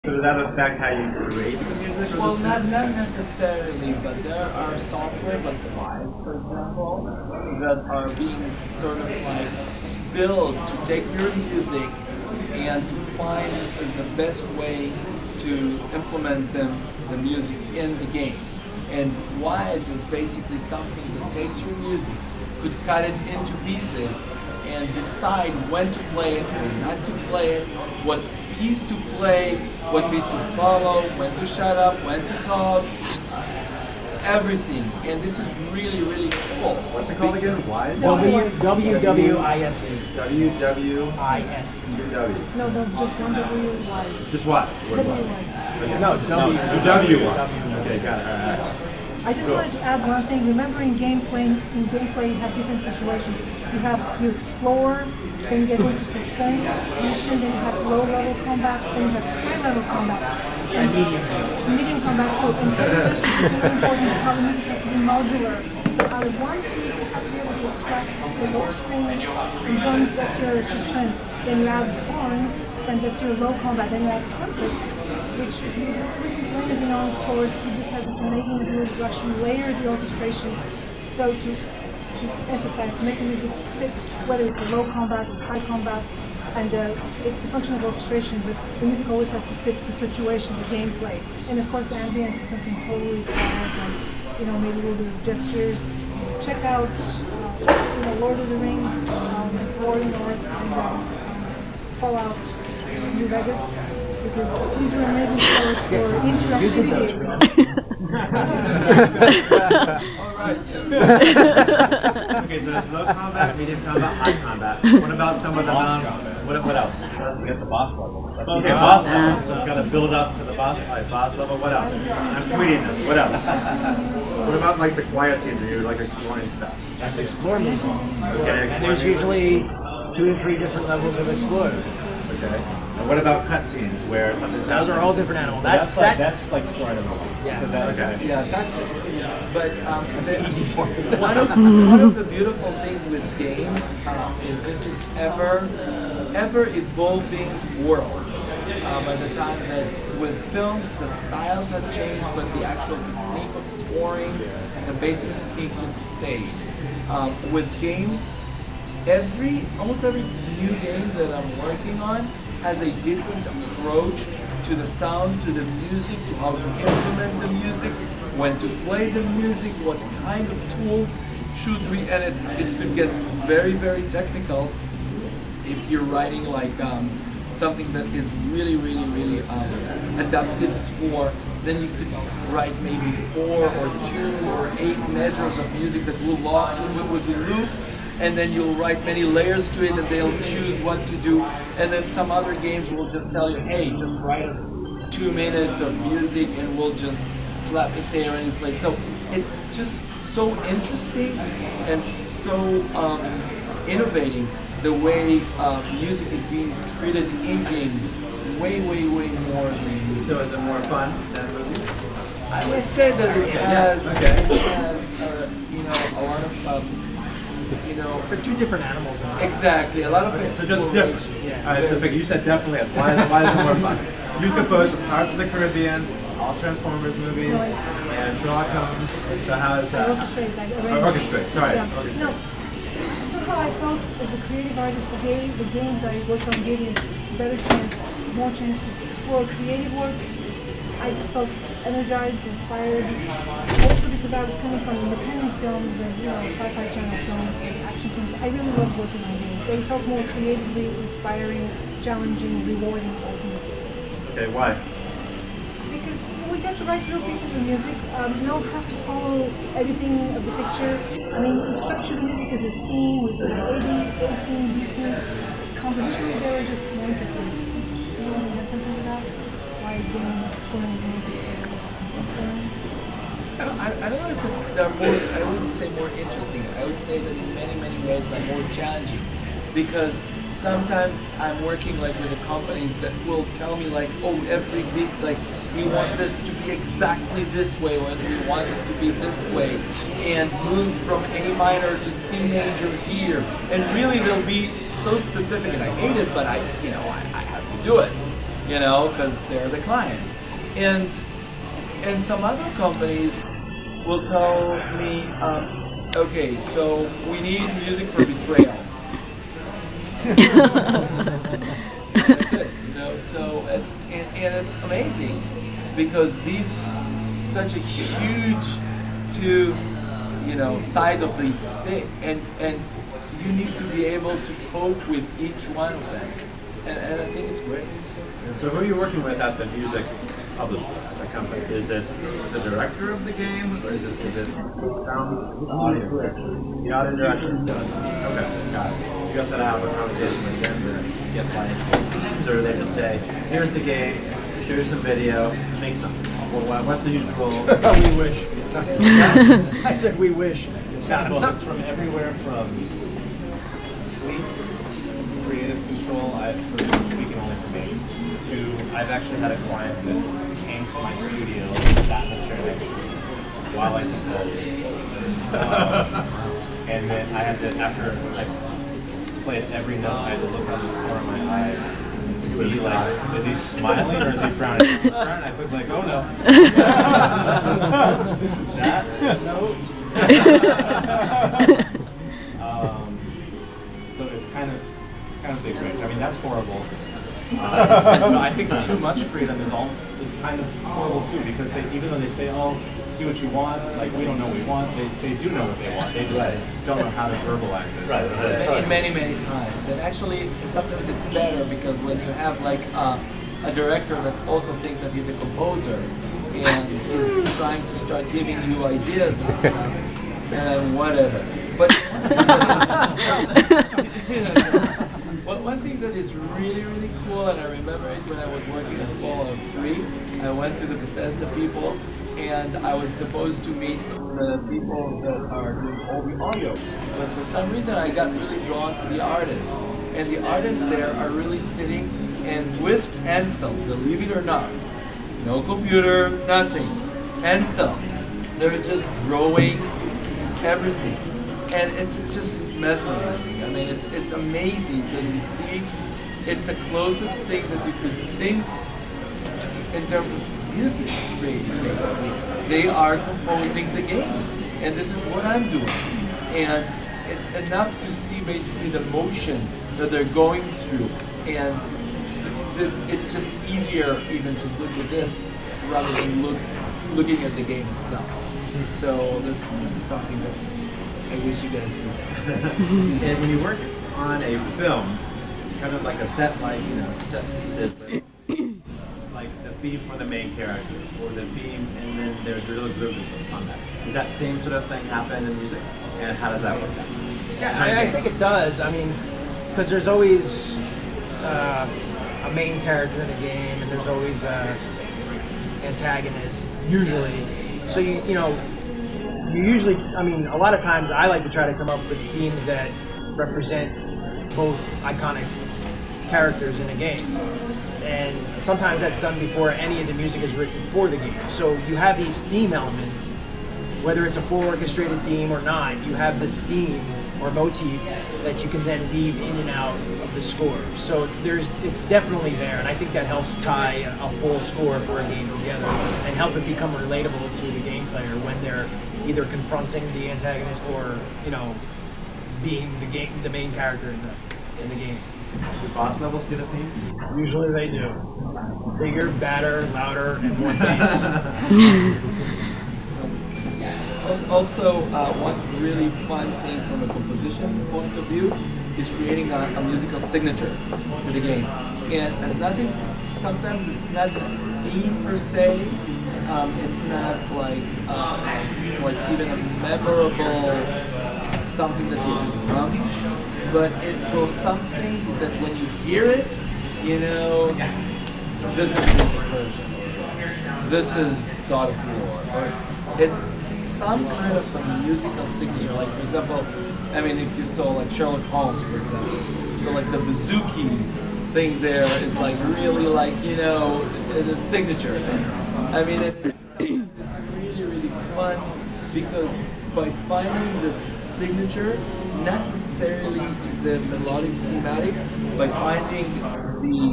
So does that affect how you create the music? Or Well, not necessarily, but there are softwares like Live, for example, that are being sort of like built to take your music and to find the best way to implement the music in the game. And Wise is basically something that takes your music, could cut it into pieces, and decide when to play it, when not to play it, what piece to play, what piece to follow, when to shut up, when to talk, everything. And this is really, really cool. What's it called again? Wise? WWISE. WWISE. No, just one W wise. Just what? No, W. Okay, got it. All right. I just wanted to add one thing. Remember, in gameplay, you have different situations. You explore, then you get into suspense, tension, then you have low-level combat, then you have high-level combat, and medium combat too. And this is really important. How the music has to be modular. So out of one piece, you have to be able to extract the low strings and drums. That's your suspense. Then you add horns, and that's your low combat. Then you add trumpets, which if you listen to anything on scores, you just have this amazing introduction, layer the orchestration, so to emphasize, to make the music fit, whether it's a low combat or high combat, and it's a function of orchestration, but the music always has to fit the situation, the gameplay. And of course, ambient is something totally quiet, and maybe we'll do gestures. Check out, Lord of the Rings, War North, and Fallout, New Vegas. Because these were amazing scores for interactivity. Alright. Okay, so there's low combat, medium combat, high combat. What about some of the what else? We get the boss level. Okay, boss level. So it's got to build up to the boss level. What else? I'm tweeting this. What else? What about like the quiet scenes where you're like exploring stuff? That's explore mode. Okay. And there's usually 2 or 3 different levels of explore. Okay. And what about cutscenes where something's Those are all different animals. That's like story level. Yeah. Okay. Yeah, but the easy part. one of the beautiful things with games is this is ever evolving world. By the time that with films, the styles have changed, but the actual technique of scoring, the basic technique just stayed. With games, almost every new game that I'm working on has a different approach to the sound, to the music, to how to implement the music, when to play the music, what kind of tools should we, and it could get very, very technical if you're writing like something that is really, really, really adaptive score. Then you could write maybe 4 or 2 or 8 measures of music that will loop, and then you'll write many layers to it, and they'll choose what to do. And then some other games will just tell you, hey, just write us 2 minutes of music, and we'll just slap it there and play. So it's just so interesting and so innovating the way music is being treated in games. Way, way, way more than music. So is it more fun than movies? I would say that it has, a lot of. For 2 different animals. Exactly, a lot of So just different. Yeah. Alright, so you said definitely yes. Why is it more fun? You compose Pirates of the Caribbean, all Transformers movies, and Sherlock Holmes. So how is that? Orchestrate, sorry. Yeah. No, somehow I felt as a creative artist, the games I worked on gave me a better chance, more chance to explore creative work. I just felt energized, inspired. Also because I was coming from independent films and sci-fi channel films and action films. I really loved working on games. They felt more creatively inspiring, challenging, rewarding ultimately. Okay, why? Because we get to write real pieces of music. You don't have to follow everything of the picture. I mean, you structure the music as a theme with A, B theme, B theme. Compositionally, they were just more interesting. You want to add something to that? Why scoring is more interesting? I don't know if they're more, I wouldn't say more interesting. I would say that in many, many ways they're more challenging. Because sometimes I'm working like with the companies that will tell me like, oh, every bit, like we want this to be exactly this way, or we want it to be this way, and move from A minor to C major here. And really they'll be so specific, and I hate it, but I have to do it. you know, because they're the client. And some other companies will tell me, okay, so we need music for Betrayal. That's it, you know. So it's amazing because these such a huge two, you know, sides of the stick, and you need to be able to cope with each one of them, and I think it's great. So who are you working with at the music publisher, the company? Is it the director of the game, or is it sound audio director? The audio director. Okay, got it. You have to have a conversation with them to get like, or they just say, here's the game, show you some video, make something. Well, what's the usual? We wish. I said we wish. It's from everywhere from sleep, creative control, speaking only for me, to I've actually had a client that came to my studio and sat in the chair next to me while I composed. And then I had to, after I played every note, I had to look out the corner of my eye. Was he like, is he smiling or is he frowning? If he's frowning, I put like, oh no. That note. So it's kind of big range. I mean, that's horrible. I think too much freedom is kind of horrible too, because even though they say, oh, do what you want, like we don't know what we want, they do know what they want. They just don't know how to verbalize it. Right. Many times, and actually sometimes it's better because when you have like a director that also thinks that he's a composer and he's trying to start giving you ideas and stuff, and whatever. But one thing that is really cool, and I remember it when I was working on Fallout 3, I went to the Bethesda people, and I was supposed to meet the people that are doing all the audio. But for some reason I got really drawn to the artists. And the artists there are really sitting and with pencil, believe it or not. No computer, nothing. Pencil. They're just drawing everything. And it's just mesmerizing. I mean, it's amazing because you see, it's the closest thing that you could think in terms of music creating, basically. They are composing the game, and this is what I'm doing. And it's enough to see basically the motion that they're going through, and it's just easier even to look at this rather than looking at the game itself. So this is something that I wish you guys could. And when you work on a film, it's kind of like a set, like, you know, set pieces, but like the theme for the main character, or the theme, and then there's real observance on that. Does that same sort of thing happen in music? And how does that work out? Yeah, I think it does. I mean, because there's always a main character in a game, and there's always an antagonist, usually. So you usually, I mean, a lot of times I like to try to come up with themes that represent both iconic characters in a game. And sometimes that's done before any of the music is written for the game. So you have these theme elements, whether it's a full orchestrated theme or not, you have this theme or motif that you can then weave in and out of the score. So it's definitely there, and I think that helps tie a full score for a game together and help it become relatable to the game player when they're either confronting the antagonist or, you know, being the main character in the game. Do boss levels get a theme? Usually they do. Bigger, badder, louder, and more bass. Also, one really fun thing from a composition point of view is creating a musical signature for the game. And it's nothing, sometimes it's not a theme per se, it's not like even a memorable something that they could drum, but it was something that when you hear it, you know, this is music version. This is God of War. Or it's some kind of a musical signature. Like, for example, I mean, if you saw like Sherlock Holmes, for example, so like the bouzouki thing there is like really like, you know, the signature thing. I mean, it's something really fun because by finding the signature, not necessarily the melodic thematic, by finding the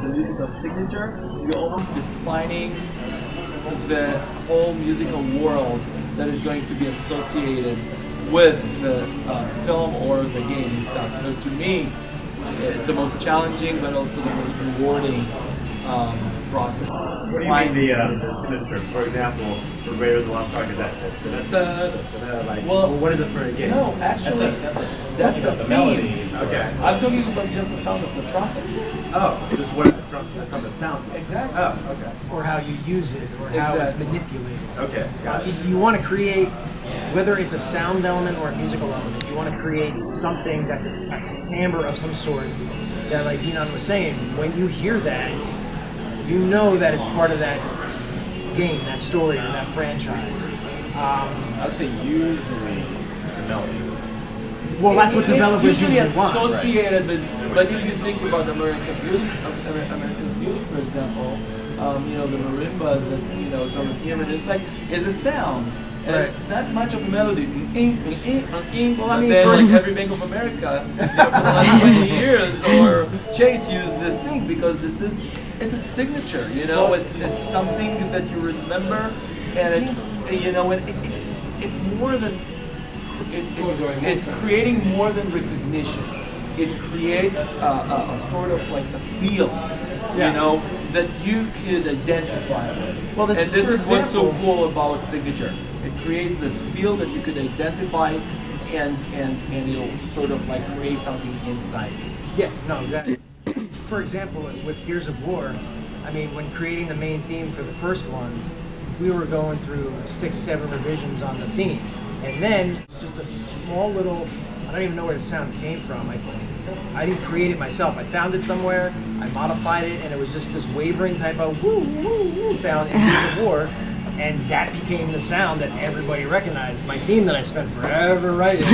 the musical signature, you're almost defining the whole musical world that is going to be associated with the film or the game and stuff. So to me, it's the most challenging but also the most rewarding process. What do you mean the signature? For example, for Raiders of the Lost Ark, is that like, well, what is it for a game? No, actually, that's the melody. theme. Okay. I'm talking about just the sound of the trumpet. Oh, just what the trumpet sounds like. Exactly. Oh, okay. Or how you use it, or how it's Exactly. manipulated. Okay, got it. You want to create, whether it's a sound element or a musical element, you want to create something that's a timbre of some sort. That, like Inon was saying, when you hear that, you know that it's part of that game, that story, or that franchise. I would say usually it's a melody. Well, that's what developers usually usually want. associated with. But if you think about American Beauty, for example, the marimba that Thomas Newman is like is a sound. And Right. it's not much of a melody. Well, I mean, then for- like every Bank of America, for the last 20 years, or Chase used this thing because it's a signature. It's something that you remember, and it more than it's creating more than recognition. It creates a sort of like a feel, Yeah. that you could identify with. Well, and this for is what's so example- cool about signature. It creates this feel that you could identify, and it'll sort of like create something inside you. Yeah, no, exactly. For example, with Gears of War, I mean, when creating the main theme for the first one, we were going through 6-7 revisions on the theme. And then, just a small little, I don't even know where the sound came from. I didn't create it myself. I found it somewhere, I modified it, and it was just this wavering type of woo, woo, woo sound in Gears of War. And that became the sound that everybody recognized. My theme that I spent forever writing,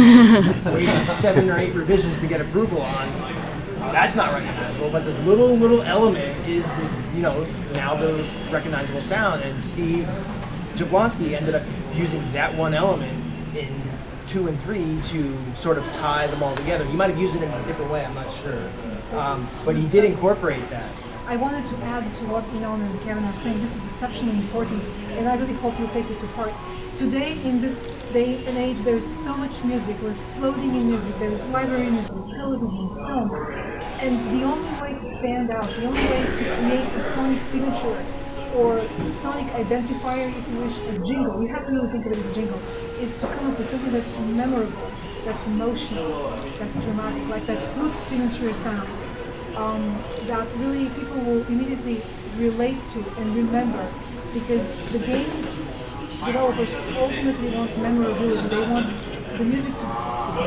waiting 7 or 8 revisions to get approval on, that's not recognizable. But this little element is, now the recognizable sound. And Steve Jablonski ended up using that one element in 2 and 3 to sort of tie them all together. He might have used it in a different way, I'm not sure. But he did incorporate that. I wanted to add to what Inon and Kevin are saying. This is exceptionally important, and I really hope you take it to heart. Today, in this day and age, there is so much music. We're floating in music. There is library music, television, film. And the only way to stand out, the only way to create a sonic signature or sonic identifier, if you wish, a jingle, you have to really think of it as a jingle, is to come up with something that's memorable, that's emotional, that's dramatic, like that flute signature sound. That really people will immediately relate to and remember, because the game developers ultimately want memorability. They want the music to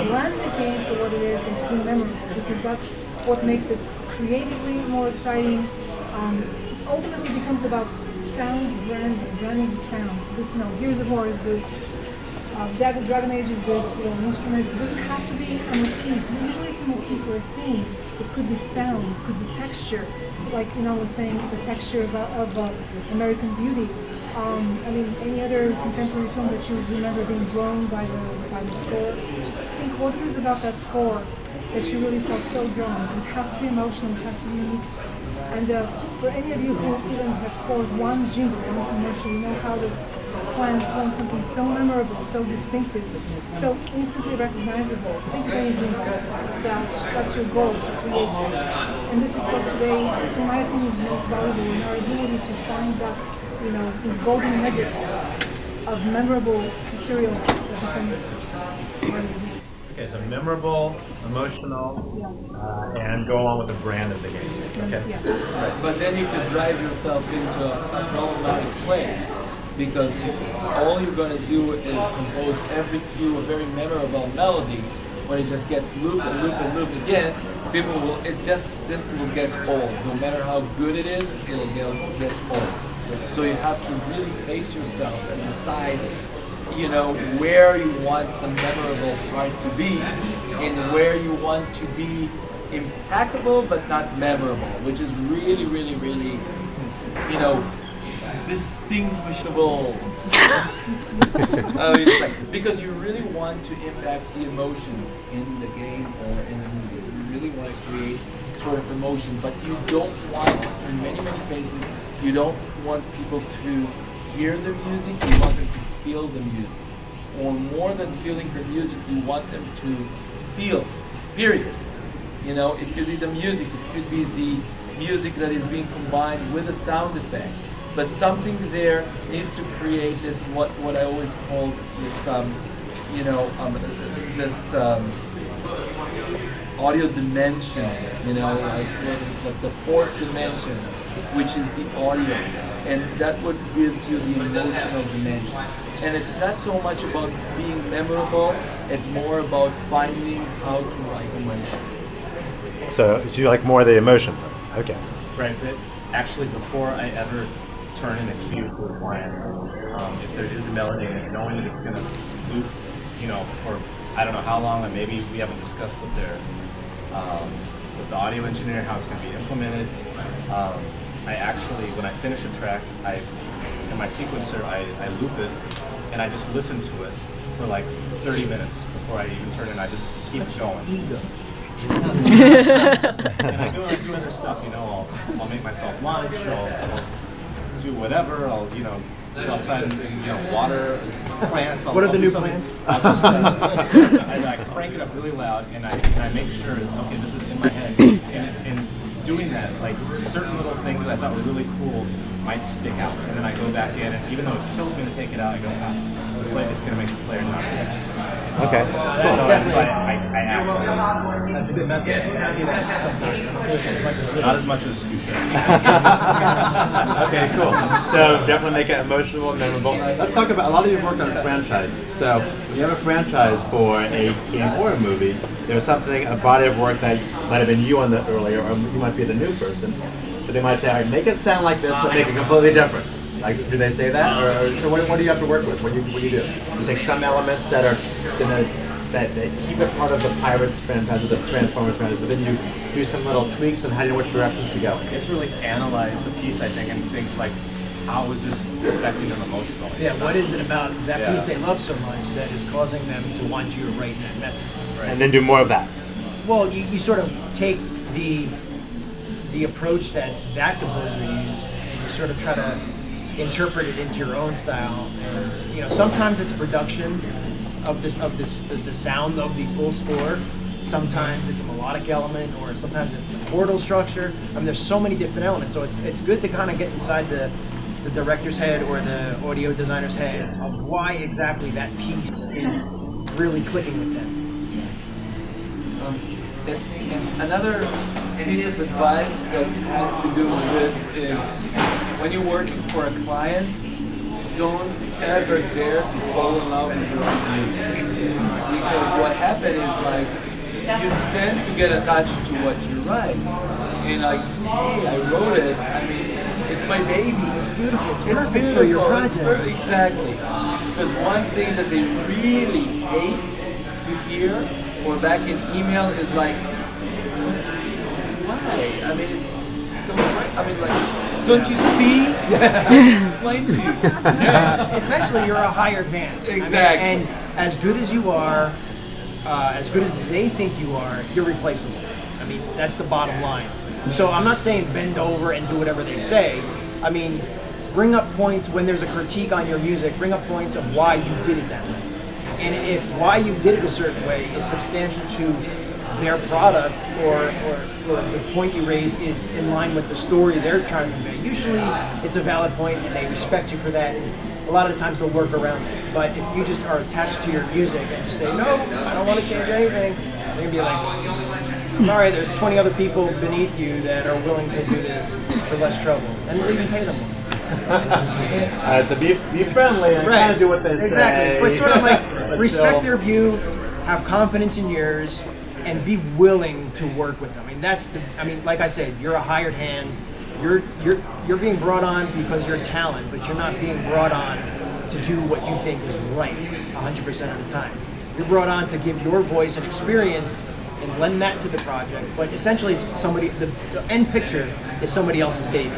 brand the game for what it is and to be memorable, because that's what makes it creatively more exciting. It ultimately becomes about sound branding sound. This, Gears of War is this. Dragon Age is this with instruments. It doesn't have to be a motif. Usually it's a motif or a theme. It could be sound, it could be texture. Like was saying, the texture of American Beauty. Any other contemporary film that you remember being blown by the score. Just think what it is about that score that you really felt so drawn. So it has to be emotional, it has to be unique. And for any of you who even have scored one jingle, one commercial, you know how the plans want something so memorable, so distinctive, so instantly recognizable. Think of any jingle. That's your goal, to create this. And this is what today, in my opinion, is most valuable, in our ability to find that, the golden nugget of memorable material that becomes part of it. Okay, so memorable, emotional, and go along with the brand of the game. Okay. Yeah. But then you could drive yourself into a problematic place, because if all you're going to do is compose every cue a very memorable melody, when it just gets loop and loop and loop again, this will get old. No matter how good it is, it'll get old. So you have to really pace yourself and decide, where you want the memorable part to be, and where you want to be impeccable but not memorable, which is really, really, really, distinguishable. Because you really want to impact the emotions in the game or in the movie. You really want to create sort of emotion, but you don't want, in many cases, you don't want people to hear the music, you want them to feel the music. Or more than feeling the music, you want them to feel, period. You know, it could be the music, it could be the music that is being combined with a sound effect. But something there needs to create this, what I always call this, this audio dimension, you know, like the fourth dimension, which is the audio. And that what gives you the emotional dimension. And it's not so much about being memorable, it's more about finding how to write emotion. So you like more the emotion? Okay. Right, but actually before I ever turn in a cue to a client, if there is a melody, and knowing that it's going to loop, you know, for I don't know how long, and maybe we haven't discussed with their with the audio engineer how it's going to be implemented. I actually, when I finish a track, in my sequencer, I loop it, and I just listen to it for like 30 minutes before I even turn it. I just keep going. And I go and do other stuff, you know, I'll make myself lunch, I'll do whatever, I'll, you know, go outside and you know, water plants. What are the new plans? I'll just, I crank it up really loud, and I make sure, okay, this is in my head. And doing that, like certain little things that I thought were really cool might stick out, and then I go back in, and even though it kills me to take it out, I go, it's going to make the player not sick. Okay. So I act on it. That's a good method. I do that sometimes. Not as much as you should. Okay, cool. So definitely make it emotional and memorable. Let's talk about, a lot of you have worked on franchises. So when you have a franchise for a game or a movie, there's something, a body of work that might have been you on the earlier, or you might be the new person. So they might say, all right, make it sound like this, but make it completely different. Like, do they say that? Or so what do you have to work with? What do you do? You take some elements that are that keep it part of the Pirates franchise or the Transformers franchise, but then you do some little tweaks on how you know which directions to go. It's really analyze the piece, I think, and think like, how is this affecting them emotionally? Yeah, what is it about that piece they love so much that is causing them to want you to write in that method? Right. And then do more of that. Well, you sort of take the approach that composer used, and you sort of try to interpret it into your own style. And you know, sometimes it's production of the sound of the full score. Sometimes it's a melodic element, or sometimes it's the chordal structure. I mean, there's so many different elements. So it's good to kind of get inside the director's head or the audio designer's head of why exactly that piece is really clicking with them. And another piece of advice that has to do with this is when you're working for a client, don't ever dare to fall in love with your own music. Because what happens is like you tend to get attached to what you write. And like, hey, I wrote it. I mean, it's my baby. It's beautiful. It's It's perfect beautiful. for your project. Exactly. Because one thing that they really hate to hear or back in email is like, why? I mean, it's so great. I mean, like, don't you see? Explain to you. Essentially, you're a hired hand. Exactly. I mean, and as good as you are, as good as they think you are, you're replaceable. I mean, that's the bottom line. So I'm not saying bend over and do whatever they say. I mean, bring up points when there's a critique on your music, bring up points of why you did it that way. And if why you did it a certain way is substantial to their product, or the point you raise is in line with the story they're trying to convey, usually it's a valid point and they respect you for that. And a lot of the times they'll work around it. But if you just are attached to your music and just say, no, I don't want to change anything, they're going to be like, sorry, there's 20 other people beneath you that are willing to do this for less trouble. And we'll even pay them more. So be friendly and kind of do what they say. Exactly. But sort of like respect their view, have confidence in yours, and be willing to work with them. I mean, like I said, you're a hired hand. You're being brought on because you're talent, but you're not being brought on to do what you think is right 100% of the time. You're brought on to give your voice and experience and lend that to the project. But essentially, it's the end picture is somebody else's baby.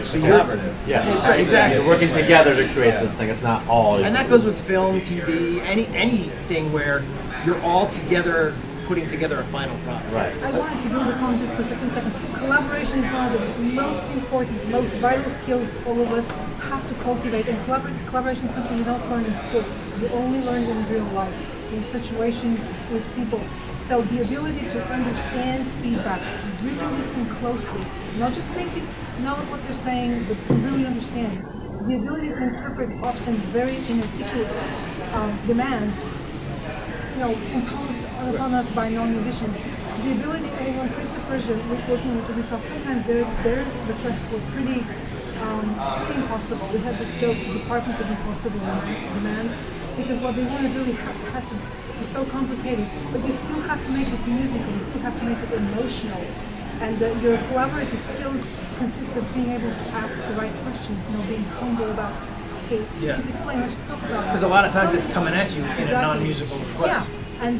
So you're Collaborative. Yeah, exactly. You're working together to create this thing. It's not all. And that goes with film, TV, anything where you're all together putting together a final product. Right. I wanted to build upon just for a second. Collaboration is one of the most important, most vital skills all of us have to cultivate. And collaboration is something you don't learn in school. You only learn it in real life, in situations with people. So the ability to understand feedback, to really listen closely, not just think you know what they're saying, but to really understand. The ability to interpret often very inarticulate demands, imposed upon us by non-musicians. The ability, when Cris and Persia working with Ubisoft, sometimes their requests were pretty impossible. We had this joke, the department of impossible demands, because what they wanted really had to be so complicated, but you still have to make it musical, you still have to make it emotional. And your collaborative skills consist of being able to ask the right questions, being humble about, okay, please explain, let's just talk about it. Because a lot of times it's coming at you in a non-musical request. Yeah, and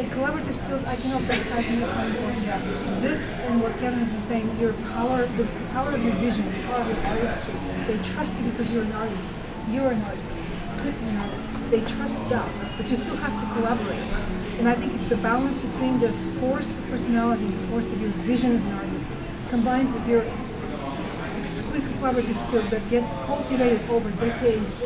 collaborative skills, I cannot emphasize enough how important that is. This and what Kevin has been saying, the power of your vision, the power of your artistry. They trust you because you're an artist. You're an artist. Cris is an artist. They trust that, but you still have to collaborate. And I think it's the balance between the force of personality, the force of your vision as an artist, combined with your exquisite collaborative skills that get cultivated over decades.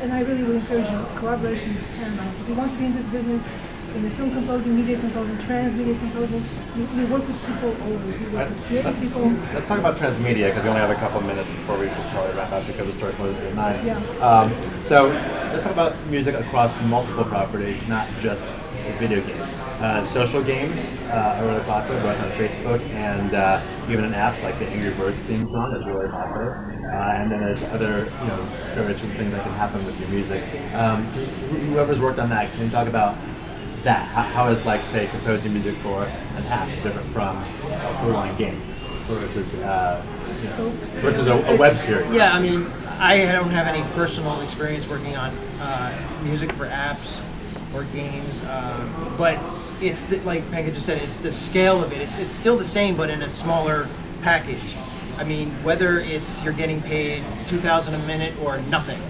And I really would encourage you, collaboration is paramount. If you want to be in this business, in the film composing, media composing, transmedia composing, you work with people always. You work with creative people. Let's talk about transmedia because we only have a couple of minutes before we should probably wrap up because the story closes at 9. Yeah. So let's talk about music across multiple properties, not just a video game. Social games are really popular, both on Facebook and even an app like the Angry Birds theme song is really popular. And then there's other, various things that can happen with your music. Whoever's worked on that, can you talk about that? How is, like, say, composing music for an app different from a full-line game versus a web series? Yeah, I mean, I don't have any personal experience working on music for apps or games, but it's like Penka just said, it's the scale of it. It's still the same, but in a smaller package. I mean, whether it's you're getting paid $2,000 a minute or nothing,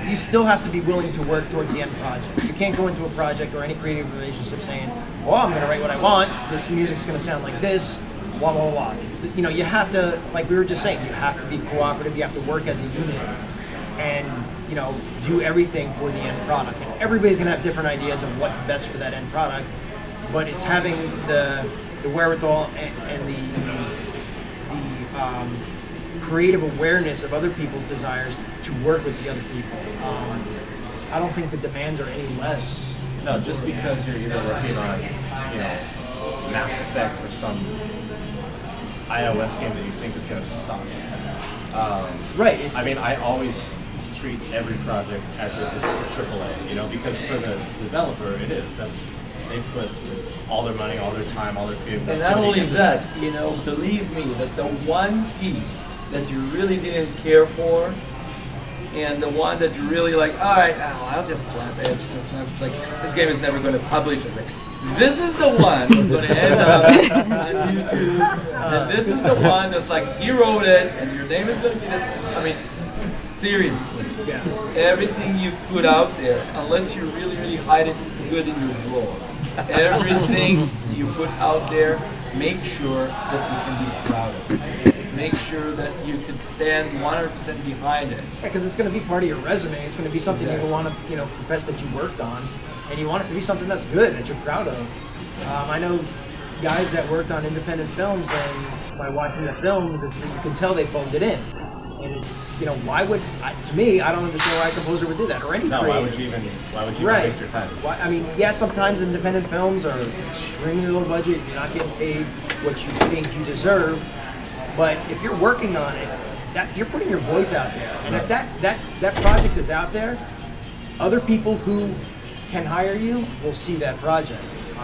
you still have to be willing to work towards the end project. You can't go into a project or any creative relationship saying, well, I'm going to write what I want, this music's going to sound like this, blah, blah, blah. You have to, like we were just saying, you have to be cooperative, you have to work as a unit and, do everything for the end product. And everybody's going to have different ideas of what's best for that end product, but it's having the wherewithal and the creative awareness of other people's desires to work with the other people. I don't think the demands are any less. No, just because you're either working on, Mass Effect or some iOS game that you think is going to suck. Right. I always treat every project as if it's AAA, because for the developer it is. They put all their money, all their time, all their creativity. And not only that, believe me, that the one piece that you really didn't care for, and the one that you really like, all right, I'll just slap it. It's just not like this game is never going to publish. It's like, this is the one that's going to end up on YouTube, and this is the one that's like he wrote it, and your name is going to be this one. I mean, seriously, everything you put out there, unless you really, really hide it good in your drawer, everything you put out there, make sure that you can be proud of it. Make sure that you can stand 100% behind it. Because it's going to be part of your resume. It's going to be something you want to, profess that you worked on, and you want it to be something that's good, that you're proud of. I know guys that worked on independent films, and by watching the films, you can tell they phoned it in. And it's, why would, to me, I don't understand why a composer would do that, or any creator. Why would you even waste your time? Sometimes independent films are extremely low budget, you're not getting paid what you think you deserve, but if you're working on it, you're putting your voice out there. And if that project is out there, other people who can hire you will see that project.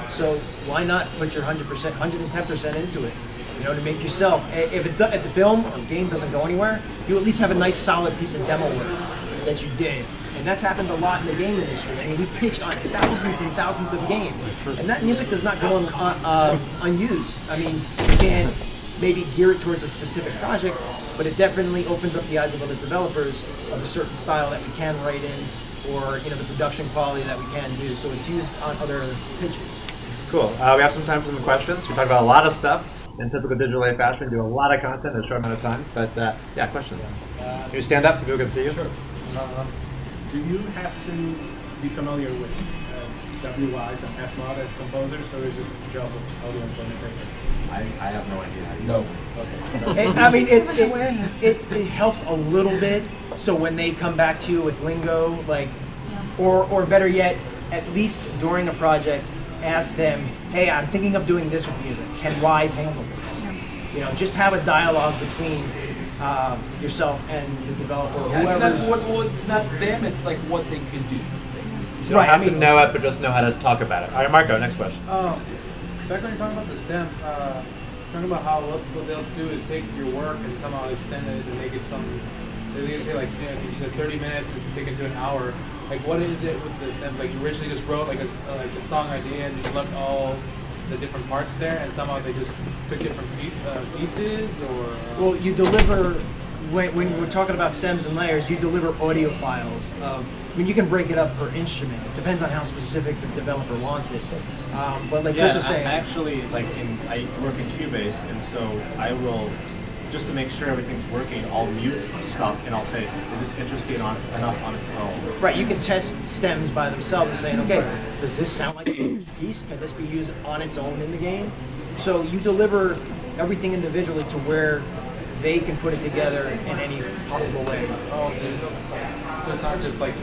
So why not put your 100%, 110% into it? To make yourself, if the film or game doesn't go anywhere, you at least have a nice solid piece of demo work that you did. And that's happened a lot in the game industry. I mean, we pitch on thousands and thousands of games, and that music does not go unused. I mean, you can't maybe gear it towards a specific project, but it definitely opens up the eyes of other developers of a certain style that we can write in, or the production quality that we can do. So it's used on other pitches. Cool. We have some time for some questions. We talked about a lot of stuff in typical DigitalLA fashion. We do a lot of content in a short amount of time. But yeah, questions. Can you stand up so people can see you? Sure. Do you have to be familiar with WIs and FMOD as composers, or is it the job of audio implementation? I have no idea. No. I mean, Awareness. it helps a little bit. So when they come back to you with lingo, like, or better yet, at least during a project, ask them, hey, I'm thinking of doing this with music. Can Wise handle this? You know, just have a dialogue between yourself and the developer. It's not them, it's like what they can do. You don't have to know it, but just know how to talk about it. All right, Marco, next question. Back when you're talking about the stems, talking about how what they'll do is take your work and somehow extend it and make it some. They say like you said 30 minutes and take it to an hour. Like what is it with the stems? Like you originally just wrote like a song idea and you left all the different parts there, and somehow they just took different pieces, or. Well, you deliver when we're talking about stems and layers. You deliver audio files of. I mean, you can break it up per instrument. It depends on how specific the developer wants it. But like Chris was saying, actually, I work in Cubase, and so I will, just to make sure everything's working, I'll mute stuff and I'll say, is this interesting enough on its own? right, you can test stems by themselves and saying, okay, does this sound like a piece? Can this be used on its own in the game? So you deliver everything individually to where they can put it together in any possible way. Oh, so it's not just like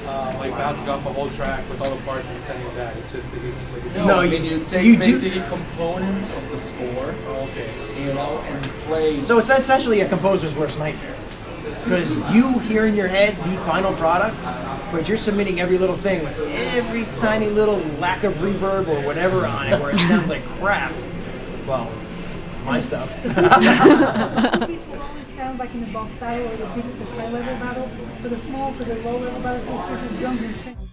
bouncing off a whole track with all the parts and sending it back. It's just No, you take you do- basically components of the score, and play. So it's essentially a composer's worst nightmare. Because you hear in your head the final product, but you're submitting every little thing with every tiny little lack of reverb or whatever on it where it sounds like crap. Well, my stuff. The piece will always sound like in the boss battle or the high level battle. For the small, for the low level battle, so it's just drums and strings.